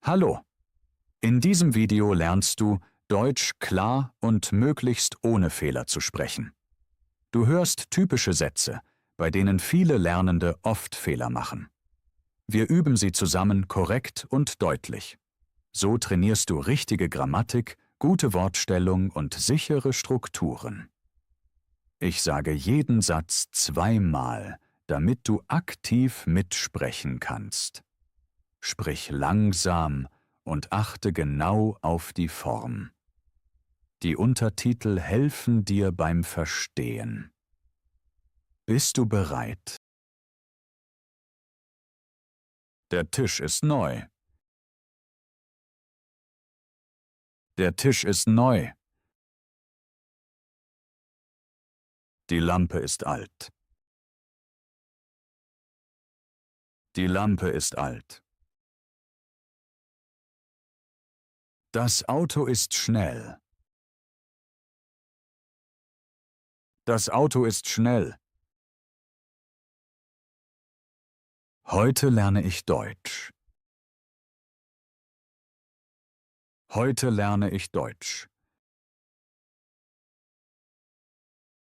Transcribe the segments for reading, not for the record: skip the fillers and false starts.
Hallo! In diesem Video lernst du, Deutsch klar und möglichst ohne Fehler zu sprechen. Du hörst typische Sätze, bei denen viele Lernende oft Fehler machen. Wir üben sie zusammen korrekt und deutlich. So trainierst du richtige Grammatik, gute Wortstellung und sichere Strukturen. Ich sage jeden Satz zweimal, damit du aktiv mitsprechen kannst. Sprich langsam und achte genau auf die Form. Die Untertitel helfen dir beim Verstehen. Bist du bereit? Der Tisch ist neu. Der Tisch ist neu. Die Lampe ist alt. Die Lampe ist alt. Das Auto ist schnell. Das Auto ist schnell. Heute lerne ich Deutsch. Heute lerne ich Deutsch.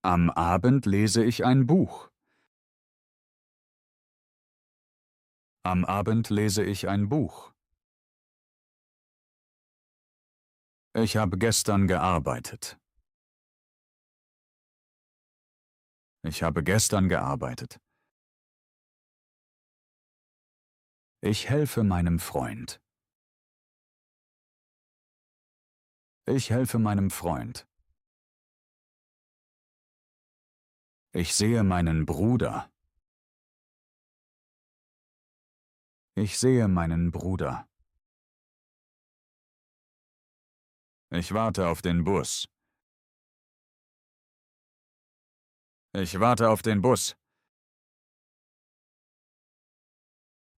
Am Abend lese ich ein Buch. Am Abend lese ich ein Buch. Ich habe gestern gearbeitet. Ich habe gestern gearbeitet. Ich helfe meinem Freund. Ich helfe meinem Freund. Ich sehe meinen Bruder. Ich sehe meinen Bruder. Ich warte auf den Bus. Ich warte auf den Bus.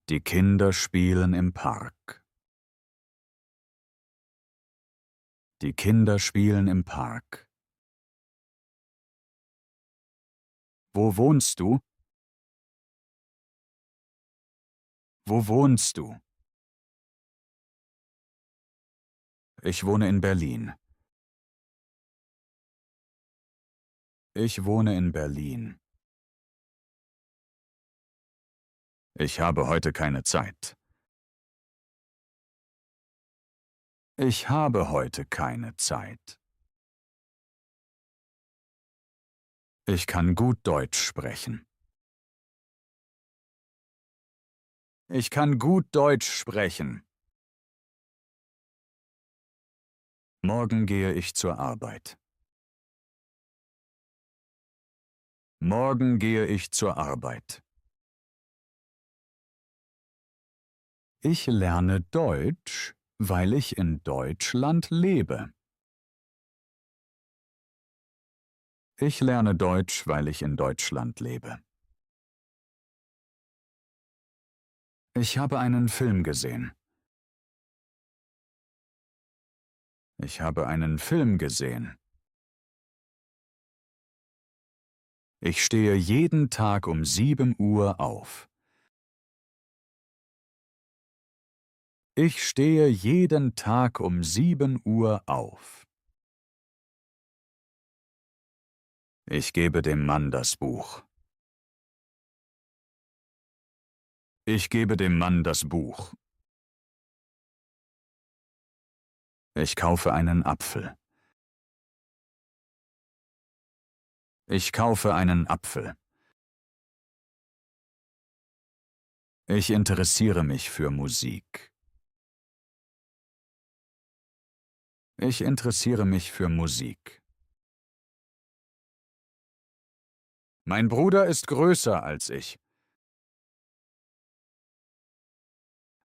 Die Kinder spielen im Park. Die Kinder spielen im Park. Wo wohnst du? Wo wohnst du? Ich wohne in Berlin. Ich wohne in Berlin. Ich habe heute keine Zeit. Ich habe heute keine Zeit. Ich kann gut Deutsch sprechen. Ich kann gut Deutsch sprechen. Morgen gehe ich zur Arbeit. Morgen gehe ich zur Arbeit. Ich lerne Deutsch, weil ich in Deutschland lebe. Ich lerne Deutsch, weil ich in Deutschland lebe. Ich habe einen Film gesehen. Ich habe einen Film gesehen. Ich stehe jeden Tag um 7 Uhr auf. Ich stehe jeden Tag um 7 Uhr auf. Ich gebe dem Mann das Buch. Ich gebe dem Mann das Buch. Ich kaufe einen Apfel. Ich kaufe einen Apfel. Ich interessiere mich für Musik. Ich interessiere mich für Musik. Mein Bruder ist größer als ich.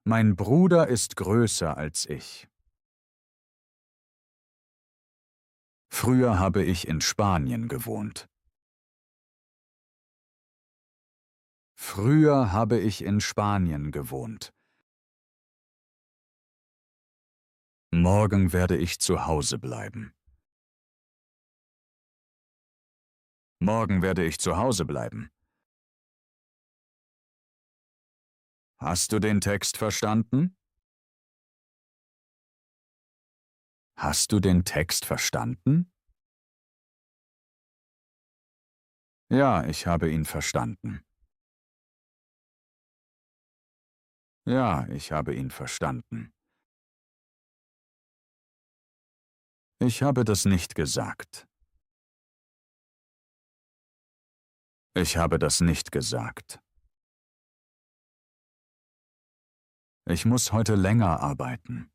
Mein Bruder ist größer als ich. Früher habe ich in Spanien gewohnt. Früher habe ich in Spanien gewohnt. Morgen werde ich zu Hause bleiben. Morgen werde ich zu Hause bleiben. Hast du den Text verstanden? Hast du den Text verstanden? Ja, ich habe ihn verstanden. Ja, ich habe ihn verstanden. Ich habe das nicht gesagt. Ich habe das nicht gesagt. Ich muss heute länger arbeiten.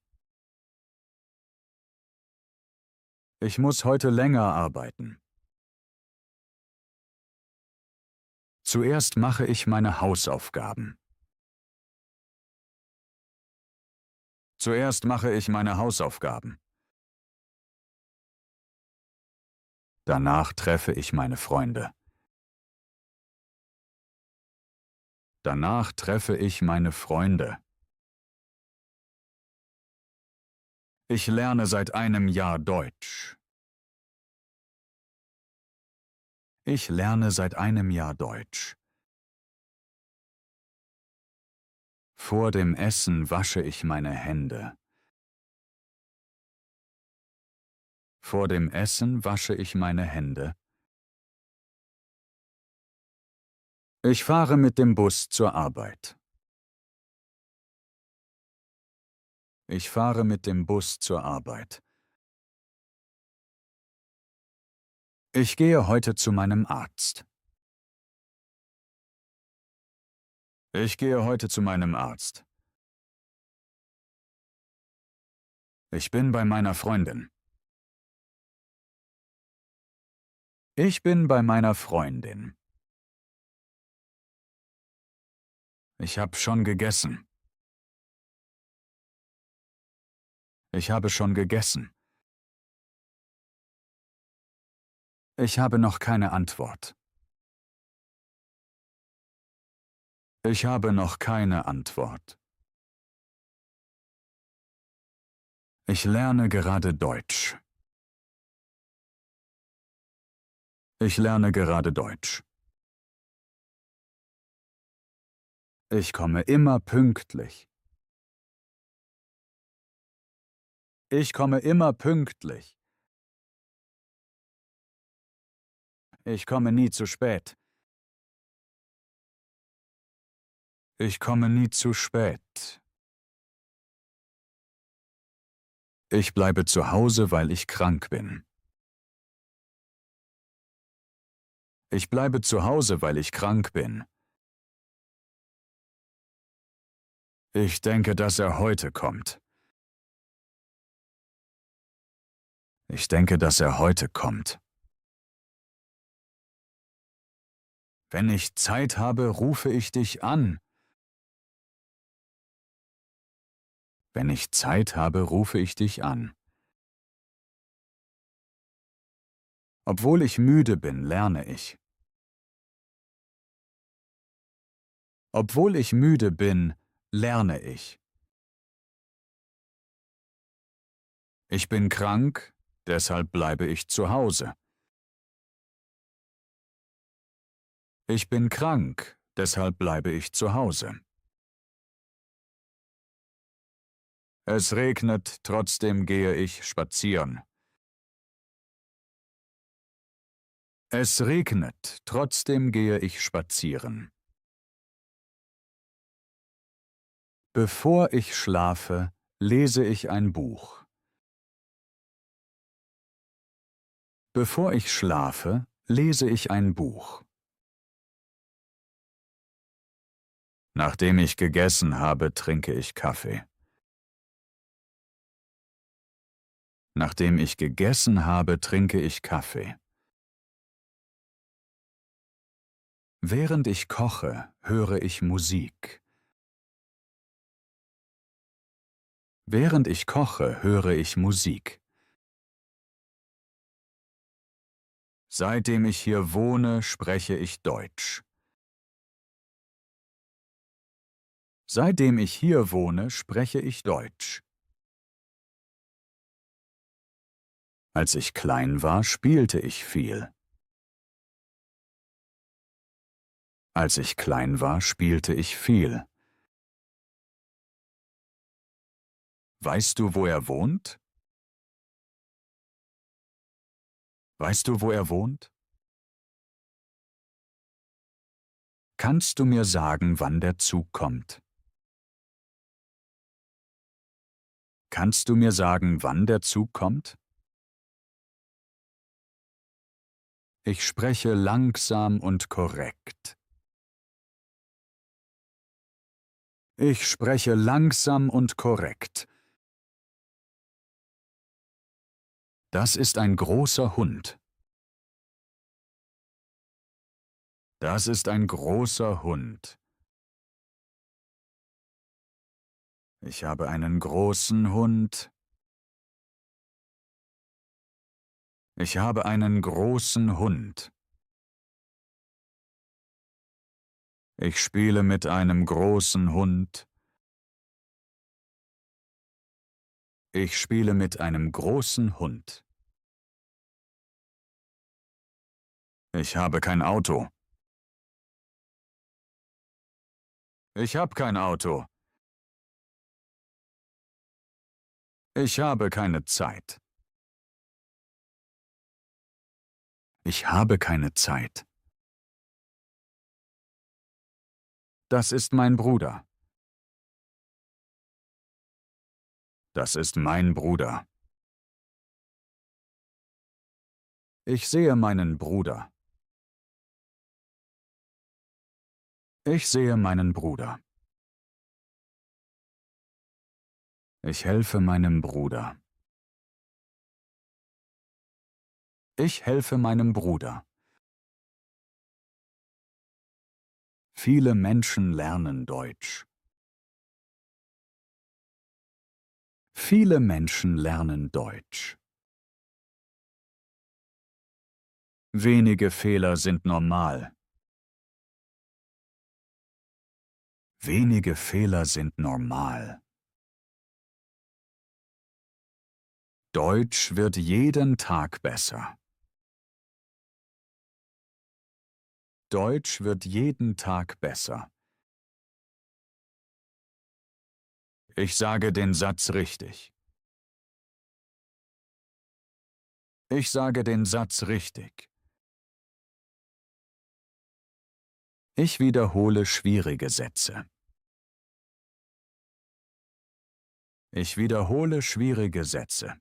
Ich muss heute länger arbeiten. Zuerst mache ich meine Hausaufgaben. Zuerst mache ich meine Hausaufgaben. Danach treffe ich meine Freunde. Danach treffe ich meine Freunde. Ich lerne seit einem Jahr Deutsch. Ich lerne seit einem Jahr Deutsch. Vor dem Essen wasche ich meine Hände. Vor dem Essen wasche ich meine Hände. Ich fahre mit dem Bus zur Arbeit. Ich fahre mit dem Bus zur Arbeit. Ich gehe heute zu meinem Arzt. Ich gehe heute zu meinem Arzt. Ich bin bei meiner Freundin. Ich bin bei meiner Freundin. Ich habe schon gegessen. Ich habe schon gegessen. Ich habe noch keine Antwort. Ich habe noch keine Antwort. Ich lerne gerade Deutsch. Ich lerne gerade Deutsch. Ich komme immer pünktlich. Ich komme immer pünktlich. Ich komme nie zu spät. Ich komme nie zu spät. Ich bleibe zu Hause, weil ich krank bin. Ich bleibe zu Hause, weil ich krank bin. Ich denke, dass er heute kommt. Ich denke, dass er heute kommt. Wenn ich Zeit habe, rufe ich dich an. Wenn ich Zeit habe, rufe ich dich an. Obwohl ich müde bin, lerne ich. Obwohl ich müde bin, lerne ich. Ich bin krank, deshalb bleibe ich zu Hause. Ich bin krank, deshalb bleibe ich zu Hause. Es regnet, trotzdem gehe ich spazieren. Es regnet, trotzdem gehe ich spazieren. Bevor ich schlafe, lese ich ein Buch. Bevor ich schlafe, lese ich ein Buch. Nachdem ich gegessen habe, trinke ich Kaffee. Nachdem ich gegessen habe, trinke ich Kaffee. Während ich koche, höre ich Musik. Während ich koche, höre ich Musik. Seitdem ich hier wohne, spreche ich Deutsch. Seitdem ich hier wohne, spreche ich Deutsch. Als ich klein war, spielte ich viel. Als ich klein war, spielte ich viel. Weißt du, wo er wohnt? Weißt du, wo er wohnt? Kannst du mir sagen, wann der Zug kommt? Kannst du mir sagen, wann der Zug kommt? Ich spreche langsam und korrekt. Ich spreche langsam und korrekt. Das ist ein großer Hund. Das ist ein großer Hund. Ich habe einen großen Hund. Ich habe einen großen Hund. Ich spiele mit einem großen Hund. Ich spiele mit einem großen Hund. Ich habe kein Auto. Ich habe kein Auto. Ich habe keine Zeit. Ich habe keine Zeit. Das ist mein Bruder. Das ist mein Bruder. Ich sehe meinen Bruder. Ich sehe meinen Bruder. Ich helfe meinem Bruder. Ich helfe meinem Bruder. Viele Menschen lernen Deutsch. Viele Menschen lernen Deutsch. Wenige Fehler sind normal. Wenige Fehler sind normal. Deutsch wird jeden Tag besser. Deutsch wird jeden Tag besser. Ich sage den Satz richtig. Ich sage den Satz richtig. Ich wiederhole schwierige Sätze. Ich wiederhole schwierige Sätze.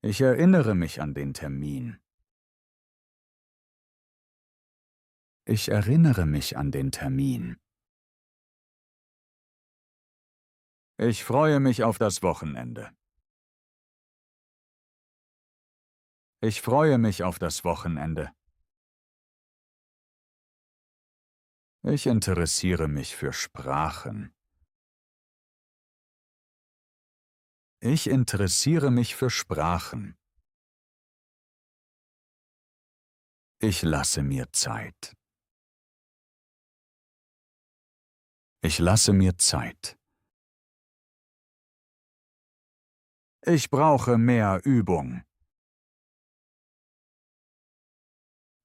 Ich erinnere mich an den Termin. Ich erinnere mich an den Termin. Ich freue mich auf das Wochenende. Ich freue mich auf das Wochenende. Ich interessiere mich für Sprachen. Ich interessiere mich für Sprachen. Ich lasse mir Zeit. Ich lasse mir Zeit. Ich brauche mehr Übung.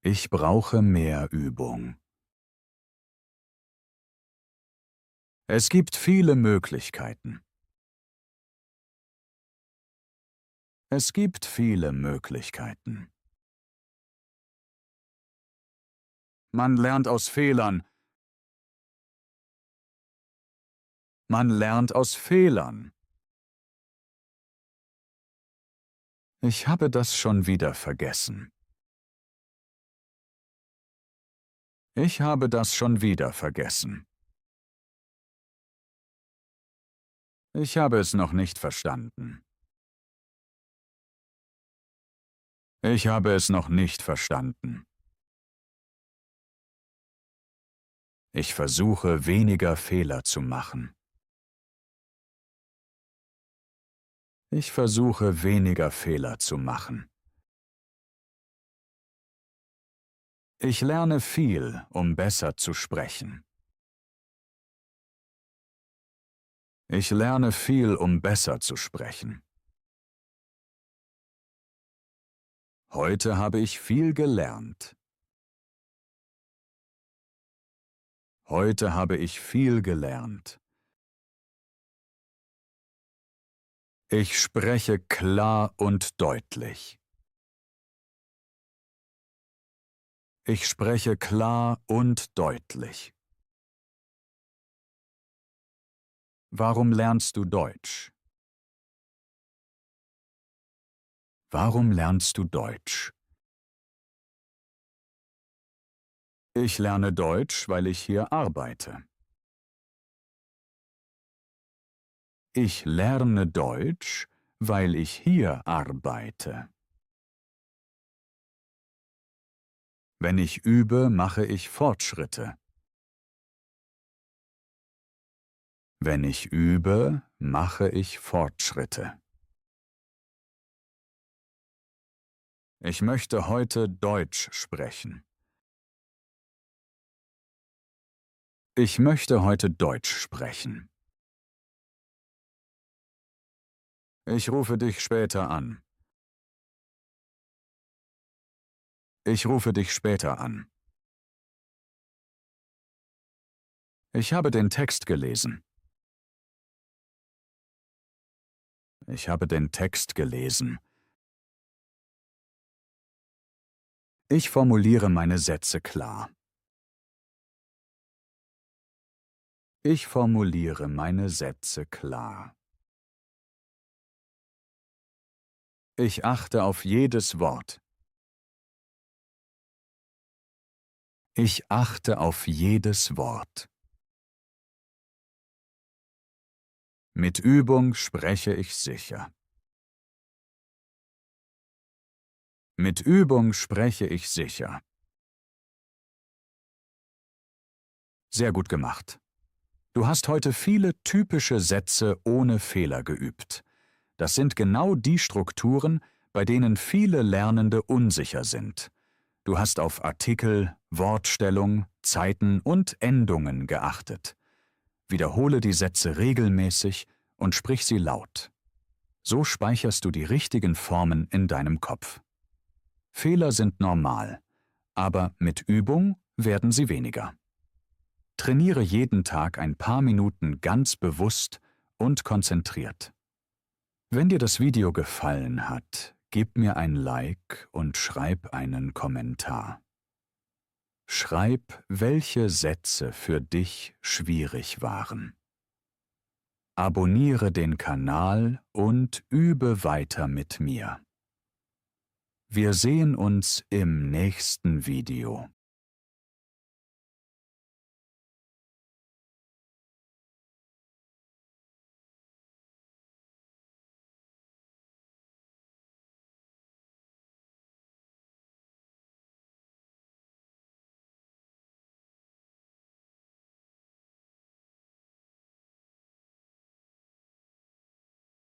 Ich brauche mehr Übung. Es gibt viele Möglichkeiten. Es gibt viele Möglichkeiten. Man lernt aus Fehlern. Man lernt aus Fehlern. Ich habe das schon wieder vergessen. Ich habe das schon wieder vergessen. Ich habe es noch nicht verstanden. Ich habe es noch nicht verstanden. Ich versuche, weniger Fehler zu machen. Ich versuche, weniger Fehler zu machen. Ich lerne viel, um besser zu sprechen. Ich lerne viel, um besser zu sprechen. Heute habe ich viel gelernt. Heute habe ich viel gelernt. Ich spreche klar und deutlich. Ich spreche klar und deutlich. Warum lernst du Deutsch? Warum lernst du Deutsch? Ich lerne Deutsch, weil ich hier arbeite. Ich lerne Deutsch, weil ich hier arbeite. Wenn ich übe, mache ich Fortschritte. Wenn ich übe, mache ich Fortschritte. Ich möchte heute Deutsch sprechen. Ich möchte heute Deutsch sprechen. Ich rufe dich später an. Ich rufe dich später an. Ich habe den Text gelesen. Ich habe den Text gelesen. Ich formuliere meine Sätze klar. Ich formuliere meine Sätze klar. Ich achte auf jedes Wort. Ich achte auf jedes Wort. Mit Übung spreche ich sicher. Mit Übung spreche ich sicher. Sehr gut gemacht. Du hast heute viele typische Sätze ohne Fehler geübt. Das sind genau die Strukturen, bei denen viele Lernende unsicher sind. Du hast auf Artikel, Wortstellung, Zeiten und Endungen geachtet. Wiederhole die Sätze regelmäßig und sprich sie laut. So speicherst du die richtigen Formen in deinem Kopf. Fehler sind normal, aber mit Übung werden sie weniger. Trainiere jeden Tag ein paar Minuten ganz bewusst und konzentriert. Wenn dir das Video gefallen hat, gib mir ein Like und schreib einen Kommentar. Schreib, welche Sätze für dich schwierig waren. Abonniere den Kanal und übe weiter mit mir. Wir sehen uns im nächsten Video.